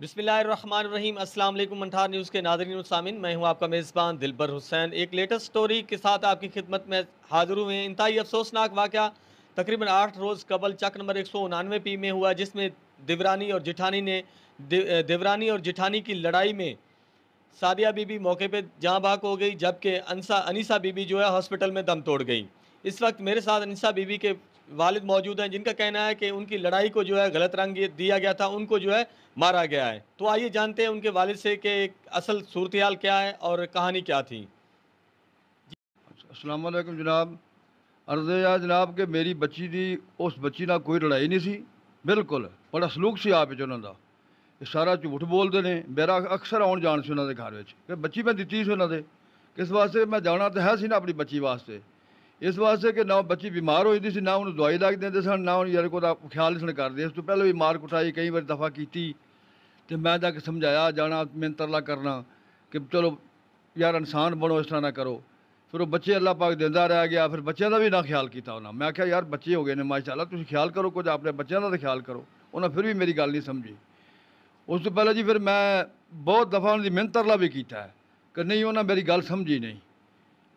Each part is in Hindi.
बिस्मिल्लाहिर्रहमानिर्रहीम। अस्सलाम वालेकुम। मंठार न्यूज़ के नाज़रीन और सामीन, मैं हूं आपका मेज़बान दिलबर हुसैन। एक लेटेस्ट स्टोरी के साथ आपकी खिदमत में हाज़िर हुए हैं। इंतहाई अफसोसनाक वाक़या तकरीबन 8 रोज़ कबल चक नंबर 199 पी में हुआ, जिसमें देवरानी और जिठानी की लड़ाई में सादिया बीबी मौके पे जहाँ बहक हो गई, जबकि अनीसा बीबी जो है हॉस्पिटल में दम तोड़ गई। इस वक्त मेरे साथ अनीसा बीबी के वालिद मौजूद हैं, जिनका कहना है कि उनकी लड़ाई को जो है गलत रंग दिया गया था, उनको जो है मारा गया है। तो आइए जानते हैं उनके वालिद से कि असल सूरत हाल क्या है और कहानी क्या थी। अस्सलाम वालेकुम जनाब। अर्ज़ या जनाब कि मेरी बच्ची दी उस बच्ची नाल कोई लड़ाई नहीं सी, बिल्कुल बड़ा सलूक सी आप उन्हों का। ये सारा झूठ बोलते हैं। मेरा अक्सर आउन जान से उन्होंने घर में कि बच्ची मैं दी सी उन्होंने किस वास्ते मैं जाना तो है सी ना अपनी बच्ची वास्ते, इस वास्ते कि ना बच्ची बीमार हो जाती सी, ना उन्होंने दवाई लग देंगे सन, ना उन्हें यार को ख्याल नहीं करते। इस तो पहले भी मार कुटाई कई बार दफ़ा की, तो मैं जाके समझाया जाना मिन्नत तरला करना कि चलो यार इंसान बनो, इस तरह ना करो। फिर वो बच्चे अल्लाह पाक देंदा रह गया, फिर बच्चों का भी ना ख्याल किया उन्हें। मैं आख्या यार बच्चे हो गए ने माशाअल्लाह, तुम ख्याल करो कुछ अपने बच्चों का तो ख्याल करो। उन्हें फिर भी मेरी गल नहीं समझी। उस तो पहले जी फिर मैं बहुत दफ़ा उनकी मिन्नत तरला भी किया है कि नहीं, उन्हें मेरी गल समझी नहीं।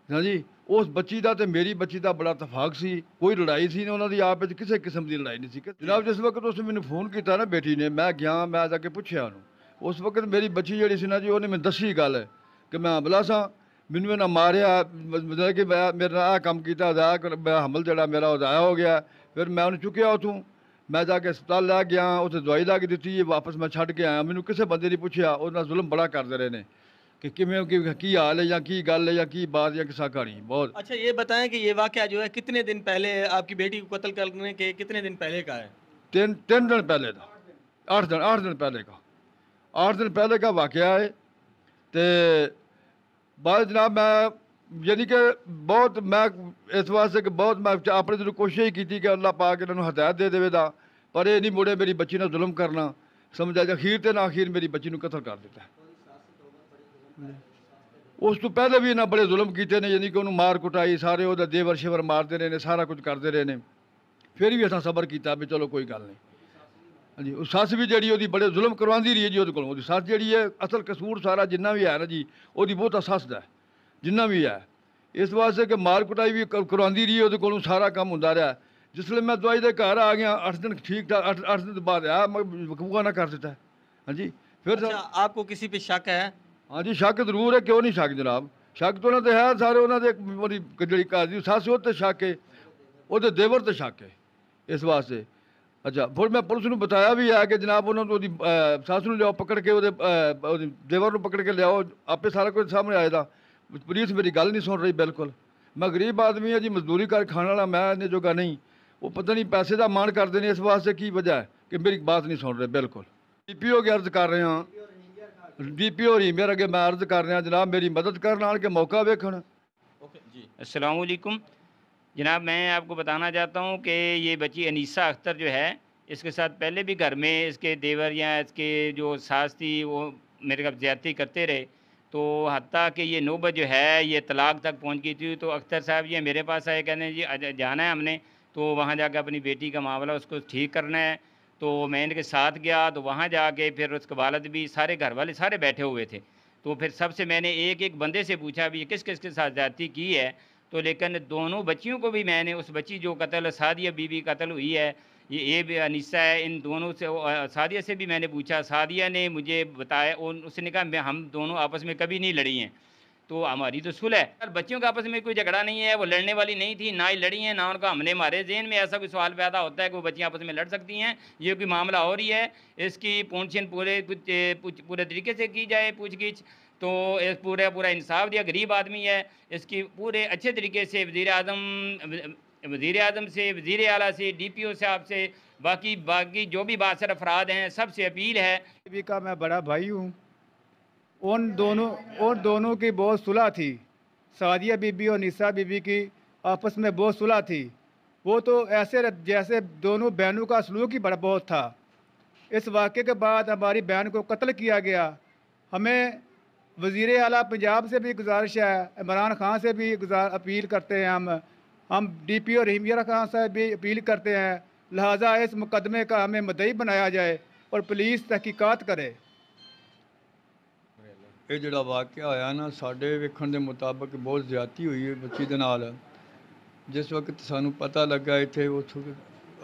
हाँ जी, उस बच्ची का तो मेरी बच्ची का बड़ा इतफाक सी, कोई लड़ाई सी नहीं उन्होंने आप किसी किस्म की लड़ाई नहीं सी। जनाब जिस वक्त उसने मैंने फ़ोन किया ना बेटी ने, मैं गया, मैं जाके पूछया उन्होंने। उस वक्त मेरी बच्ची जी सी ना जी, उन्हें मैं दसी गल कि मैं हमला सा, मैनू इन्हें मारिया, मतलब कि मैं मेरे नाल आ काम किया, मैं हमल जड़ा मेरा ज़ाया हो गया। फिर मैं उन्हें चुकया उतों, मैं जाके अस्पताल लै गया, उत्थे दवाई ला के दी, वापस मैं छड़ के आया। मैनू किसी बंदे ने पूछया, उन्हें जुल्म बड़ा करते रहे ने कि किमें की हाल है या की गल है या की बात या किसा कहानी बहुत। अच्छा, ये बताएं कि ये वाक़या जो है कितने दिन पहले, आपकी बेटी को कत्ल करने के कितने दिन पहले का है? तीन तीन दिन पहले का, 8 दिन पहले का, 8 दिन पहले का वाकया है। तो बाद जनाब मैं यानी कि बहुत मैं इस वास्ते कि बहुत मैं अपने दिलों कोशिश की थी कि अल्लाह पाक इन्होंने हदायत दे देवे दा, पर ये नहीं मुड़े मेरी बच्ची ने जुल्म करना। समझा जा अखीर ते ना अखीर मेरी बच्ची को कत्ल कर दिता है। उस तो पहले भी इन्हें बड़े जुल्म किए ने, यानी कि उन्होंने मार कुटाई, सारे वो देवर शेवर मारते रहे ने, सारा कुछ करते रहे ने। फिर भी असा सबर किया भी चलो कोई गल नहीं। हाँ जी, सस भी जी वो बड़े जुल्म करवाती रही है जी। वो सस जी है, असल कसूर सारा जिन्ना भी है ना जी, वो बहुता सस का जिन्ना भी है। इस वास्ते कि मार कुटाई भी करवाती रही है, वो सारा काम होंदा रहा। जिसले मैं दवाई के घर आ गया, 8 दिन ठीक ठाक, 8 दिन तो बाद आया, मैं वकूआ ना कर दिता। हाँ जी, फिर अच्छा, आपको किसी पे शक है? हाँ जी शक जरूर है, क्यों नहीं शक जनाब। शक तो उन्होंने है सारे, उन्होंने जी घर की सस वो शक है, वो देवर तो शक है इस वास्ते। अच्छा, फिर मैं पुलिस में बताया भी है कि जनाब उन्होंने सस को लियाओ पकड़ के, देवर को पकड़ के लियाओ, आपे सारा कुछ सामने आए था। पुलिस मेरी गल नहीं सुन रही बिल्कुल। मैं गरीब आदमी है जी, मजदूरी कर खाने वाला, मैं इन्ने जोगा नहीं। वो पता नहीं पैसे का मान करते हैं, इस वास्ते की वजह है कि मेरी बात नहीं सुन रहे बिल्कुल। DPO की अर्ज कर रहे हैं, DPO रीमियर अगे मैं अर्ज कर रहा जनाब, मेरी मदद करने आन के मौका वेखण। ओके जी। अस्सलाम वालेकुम जनाब, मैं आपको बताना चाहता हूँ कि ये बच्ची अनीसा अख्तर जो है, इसके साथ पहले भी घर में इसके देवर या इसके जो सास थी वो मेरे साथ ज़्यादती करते रहे। तो हत्ता कि ये नौबत जो है ये तलाक तक पहुँच गई थी। तो अख्तर साहब ये मेरे पास आए, कहने जी जाना है हमने, तो वहाँ जाकर अपनी बेटी का मामला उसको ठीक करना है। तो मैं इनके साथ गया, तो वहाँ जाके फिर उसके वालिद भी, सारे घर वाले सारे बैठे हुए थे। तो फिर सबसे मैंने एक एक बंदे से पूछा भी ये किस किस के साथ ज़्यादती की है। तो लेकिन दोनों बच्चियों को भी मैंने, उस बच्ची जो कत्ल सादिया बीबी कत्ल हुई है, ये भी अनीसा है, इन दोनों से सादिया से भी मैंने पूछा। सादिया ने मुझे बताया, उसने कहा हम दोनों आपस में कभी नहीं लड़ी हैं, तो हमारी तो सुलह है। और बच्चियों का आपस में कोई झगड़ा नहीं है, वो लड़ने वाली नहीं थी, ना ही लड़ी हैं ना उनका हमने। हमारे जहन में ऐसा कोई सवाल पैदा होता है कि वो बच्चियाँ आपस में लड़ सकती हैं, ये कोई मामला हो रही है। इसकी पूछताछ पूरे तरीके से की जाए, पूछगिछ, तो इस पूरा इंसाफ दिया। गरीब आदमी है, इसकी पूरे अच्छे तरीके से वज़ीर आज़म से, वज़ीर आला से, DPO साहब से, बाकी जो भी बासर अफराद हैं, सबसे अपील है। बीबी का मैं बड़ा भाई हूँ। उन दोनों की बहुत सुलह थी। सादिया बीबी और निसा बीबी की आपस में बहुत सुलह थी। वो तो ऐसे जैसे दोनों बहनों का सलूक ही बड़ा बहुत था। इस वाक़े के बाद हमारी बहन को कत्ल किया गया। हमें वज़ीर आला पंजाब से भी गुजारिश है, इमरान खान से भी अपील करते हैं, हम DPO रहीमिया खान से भी अपील करते हैं, लिहाजा इस मुकदमे का हमें मुद्दई बनाया जाए और पुलिस तहकीकात करे। ਇਹ ਜਿਹੜਾ ਵਾਕਿਆ ਹੋਇਆ ਨਾ, ਸਾਡੇ ਵੇਖਣ ਦੇ ਮੁਤਾਬਕ ਬਹੁਤ ਜ਼ਿਆਦਤੀ ਹੋਈ ਹੈ ਬੱਚੀ ਦੇ ਨਾਲ। ਜਿਸ ਵਕਤ ਸਾਨੂੰ ਪਤਾ ਲੱਗਾ ਇੱਥੇ, ਉੱਥੋਂ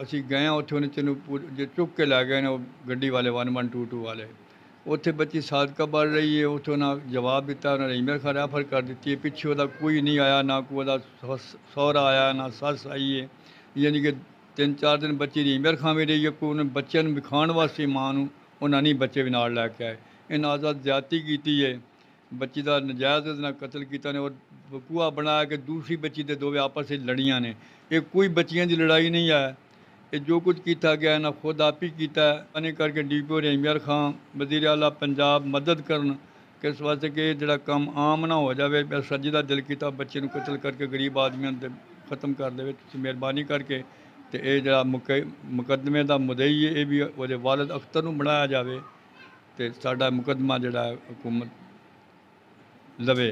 ਅਸੀਂ ਗਏ ਹਾਂ, ਉੱਥੇ ਉਹਨੇ ਤੈਨੂੰ ਜੇ ਚੁੱਕ ਕੇ ਲੈ ਗਏ ਨੇ ਉਹ ਗੱਡੀ ਵਾਲੇ 1122 ਵਾਲੇ। ਉੱਥੇ ਬੱਚੀ ਸਾਦਕਾ ਪੜ੍ਹ ਰਹੀ ਹੈ, ਉੱਥੋਂ ਨਾ ਜਵਾਬ ਦਿੱਤਾ, ਉਹਨਾਂ ਨੇ ਈਮੇਲ ਖਾ ਰੈਫਰ ਕਰ ਦਿੱਤੀ ਹੈ। ਪਿੱਛੇ ਉਹਦਾ ਕੋਈ ਨਹੀਂ ਆਇਆ, ਨਾ ਕੋਈ ਉਹਦਾ ਸਹੁਰਾ ਆਇਆ, ਨਾ ਸੱਸ ਆਈ ਹੈ। ਯਾਨੀ ਕਿ 3-4 ਦਿਨ ਬੱਚੀ ਦੀ ਈਮੇਲ ਖਾਵੇਂ ਰਹੀ ਹੈ। ਕੋਈ ਉਹਨੇ ਬੱਚਿਆਂ ਨੂੰ ਵਿਖਾਉਣ ਵਾਸਤੇ ਮਾਂ ਨੂੰ ਉਹਨਾਂ ਨਹੀਂ ਬੱਚੇ ਵੀ ਨਾਲ ਲੈ ਕੇ ਆਏ। ਇਹਨਾਂ ਆਜ਼ਾਦ ਜ਼ਿਆਦਤੀ ਕੀਤੀ ਹੈ, ਬੱਚੀ ਦਾ ਨਜਾਇਜ਼ ਉਹਦੇ ਨਾਲ ਕਤਲ ਕੀਤਾ ਨੇ, ਔਰ ਵਕੂਆ ਬਣਾਇਆ ਕਿ ਦੂਸਰੀ ਬੱਚੀ ਦੇ ਦੋਵੇਂ ਆਪਸ ਵਿੱਚ ਲੜੀਆਂ ਨੇ। ਇਹ ਕੋਈ ਬੱਚੀਆਂ ਦੀ ਲੜਾਈ ਨਹੀਂ ਹੈ। ਇਹ ਜੋ ਕੁਝ ਕੀਤਾ ਗਿਆ ਨਾ ਖੁਦ ਆਪ ਹੀ ਕੀਤਾ। ਅਨੇ ਕਰਕੇ ਡੀਪੀਓ ਇਮਰਾਨ ਖਾਨ ਵਜ਼ੀਰ ਆਲਾ ਪੰਜਾਬ ਮਦਦ ਕਰਨ ਕਿਸ ਵਾਸਤੇ ਕਿ ਇਹ ਜਿਹੜਾ ਕੰਮ ਆਮ ਨਾ ਹੋ ਜਾਵੇ। ਸੱਜੀ ਦਾ ਦਿਲ ਕੀਤਾ ਬੱਚੇ ਨੂੰ ਕਤਲ ਕਰਕੇ ਗਰੀਬ ਆਦਮੀਆਂ ਦੇ ਖਤਮ ਕਰ ਦੇਵੇ। ਤੁਸੀਂ ਮਿਹਰਬਾਨੀ ਕਰਕੇ ਤੇ ਇਹ ਜਿਹੜਾ ਮੁਕੱਦਮੇ ਦਾ ਮੁਦਈ ਹੈ ਇਹ ਵੀ ਉਹਦੇ ਵਾਲਿਦ ਅਖਤਰ ਨੂੰ ਬਣਾਇਆ ਜਾਵੇ ਤੇ ਸਾਡਾ ਮੁਕੱਦਮਾ ਜਿਹੜਾ हुकूमत लवे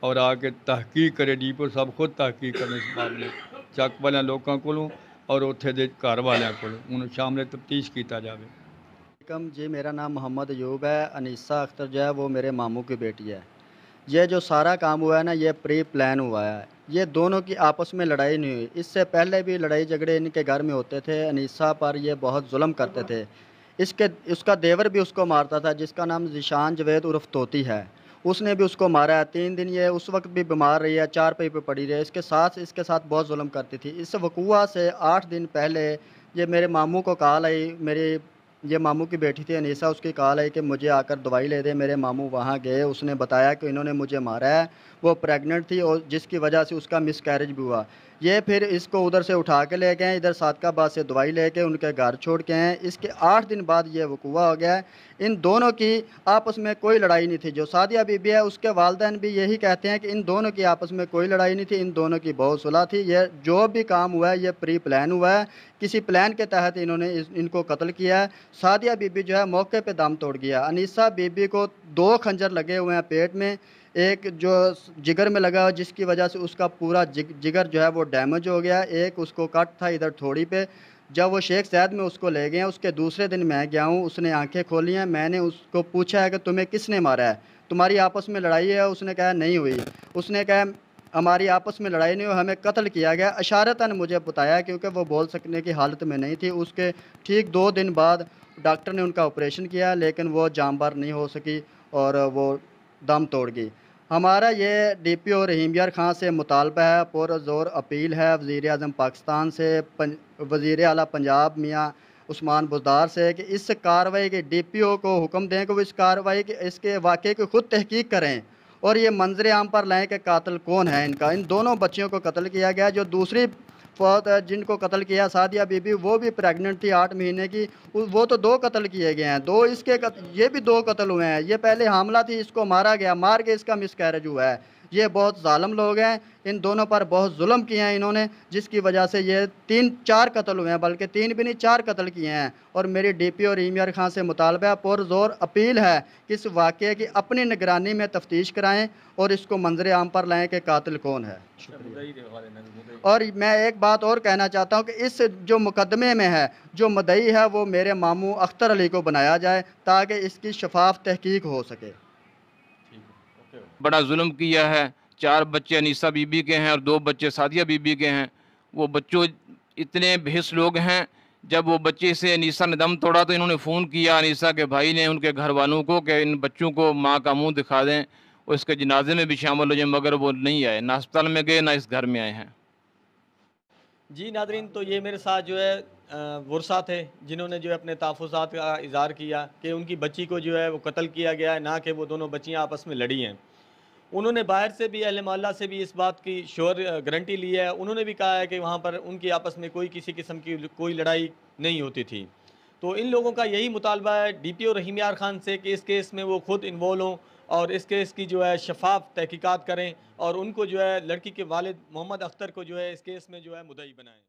और आके तहकीक करे। डीपो साहब खुद तहकीक करें इस मामले ਚੱਕ ਵਾਲਿਆਂ ਲੋਕਾਂ ਕੋਲੋਂ और ਉੱਥੇ ਦੇ ਘਰ ਵਾਲਿਆਂ ਕੋਲੋਂ ਉਹਨੂੰ शामिल तफ्तीश किया जाए। जी मेरा नाम मोहम्मद अयूब है। अनीसा अख्तर जो है वो मेरे मामू की बेटी है। ये जो सारा काम हुआ है ना, ये प्री प्लान हुआ है। ये दोनों की आपस में लड़ाई नहीं हुई, इससे पहले भी लड़ाई झगड़े इनके घर में होते थे। अनीसा पर ये बहुत जुल्म करते थे। उसका देवर भी उसको मारता था, जिसका नाम ज़िशान जवेद उर्फ तोती है। उसने भी उसको मारा है। 3 दिन ये उस वक्त भी बीमार रही है, 4 पे पड़ी रही है। इसके साथ बहुत जुल्म करती थी। इस वकूआ से 8 दिन पहले ये मेरे मामू को कॉल आई, ये मामू की बेटी थी अनीसा, उसकी कॉल आई कि मुझे आकर दवाई ले दे। मेरे मामू वहाँ गए, उसने बताया कि इन्होंने मुझे मारा है। वो प्रेग्नेंट थी और जिसकी वजह से उसका मिसकैरेज भी हुआ। ये फिर इसको उधर से उठा के ले गए, इधर सादकाबाद से दवाई लेके उनके घर छोड़ के आए। इसके 8 दिन बाद ये वकूआ हो गया है। इन दोनों की आपस में कोई लड़ाई नहीं थी। जो सादिया बीबी है उसके वालिदैन भी यही कहते हैं कि इन दोनों की आपस में कोई लड़ाई नहीं थी, इन दोनों की बहुत सुलह थी। ये जो भी काम हुआ है ये प्री प्लान हुआ है, किसी प्लान के तहत इन्होंने इनको कत्ल किया है। सादिया बीबी जो है मौके पे दम तोड़ गया। अनीसा बीबी को 2 खंजर लगे हुए हैं पेट में, एक जो जिगर में लगा जिसकी वजह से उसका पूरा जिगर जो है वो डैमेज हो गया। एक उसको कट था इधर थोड़ी पे। जब वो शेख ज़ैद में उसको ले गए, उसके दूसरे दिन मैं गया हूँ, उसने आंखें खोली हैं। मैंने उसको पूछा है कि तुम्हें किसने मारा है, तुम्हारी आपस में लड़ाई है? उसने कहा नहीं हुई। उसने कहा हमारी आपस में लड़ाई नहीं हुई, हमें कत्ल किया गया। इशारतन मुझे बताया क्योंकि वो बोल सकने की हालत में नहीं थी। उसके ठीक 2 दिन बाद डॉक्टर ने उनका ऑपरेशन किया, लेकिन वो जानबर नहीं हो सकी और वो दम तोड़ गई। हमारा ये डीपीओ रहीम खान से मुतालबा है, पुरज़ोर अपील है वज़ीर आज़म पाकिस्तान से, वज़ीर आला पंजाब मियाँ उस्मान बुज़दार से कि इस कार्रवाई के डीपीओ को हुक्म दें कि वो इस कार्रवाई के इसके वाक़े की ख़ुद तहकीक करें और ये मंजर आम पर लाएँ कि कातिल कौन है इनका। इन दोनों बच्चियों को कत्ल किया गया। जो दूसरी फौत जिनको कत्ल किया सादिया बीबी, वो भी प्रेग्नेंट थी 8 महीने की, वो तो 2 कत्ल किए गए हैं। 2 इसके ये भी 2 कत्ल हुए हैं। ये पहले हामला थी, इसको मारा गया, मार के इसका मिसकैरेज हुआ है। ये बहुत ज़ालिम लोग हैं, इन दोनों पर बहुत जुल्म किए हैं इन्होंने, जिसकी वजह से ये 3-4 कत्ल हुए हैं, बल्कि 3 भी नहीं 4 कत्ल किए हैं। और मेरी डीपीओ रहीम खान से मुतालबा पुरज़ोर अपील है कि इस वाक़े की अपनी निगरानी में तफ्तीश कराएँ और इसको मंजर आम पर लाएँ कि कातिल कौन है। और मैं एक बात और कहना चाहता हूँ कि इस जो मुकदमे में है, जो मुद्दई है वो मेरे मामू अख्तर अली को बनाया जाए ताकि इसकी शफाफ तहकीक हो सके। बड़ा जुल्म किया है। 4 बच्चे अनीसा बीबी के हैं और 2 बच्चे सादिया बीबी के हैं। वो बच्चों इतने बेहिस लोग हैं, जब वो बच्चे से अनीसा ने दम तोड़ा तो इन्होंने फ़ोन किया अनीसा के भाई ने उनके घर वालों को कि इन बच्चों को माँ का मुंह दिखा दें और इसके जनाजे में भी शामिल हो जाए, मगर वो नहीं आए, ना अस्पताल में गए ना इस घर में आए हैं। जी नादरीन, तो ये मेरे साथ जो है वर्षा थे जिन्होंने जो है अपने तहफ़्फ़ुज़ात का इज़हार किया कि उनकी बच्ची को जो है वो कत्ल किया गया है, ना कि वो दोनों बच्चियाँ आपस में लड़ी हैं। उन्होंने बाहर से भी अहले मोहल्ला से भी इस बात की श्योर गारंटी ली है। उन्होंने भी कहा है कि वहाँ पर उनकी आपस में कोई किसी किस्म की कोई लड़ाई नहीं होती थी। तो इन लोगों का यही मुतालबा है डीपीओ रहीम खान से कि इस केस में वो खुद इन्वॉल्व हों और इस केस की जो है शफाफ तहकीकात करें और उनको जो है लड़की के वालिद मोहम्मद अख्तर को जो है इस केस में जो है मुद्दई बनाएं।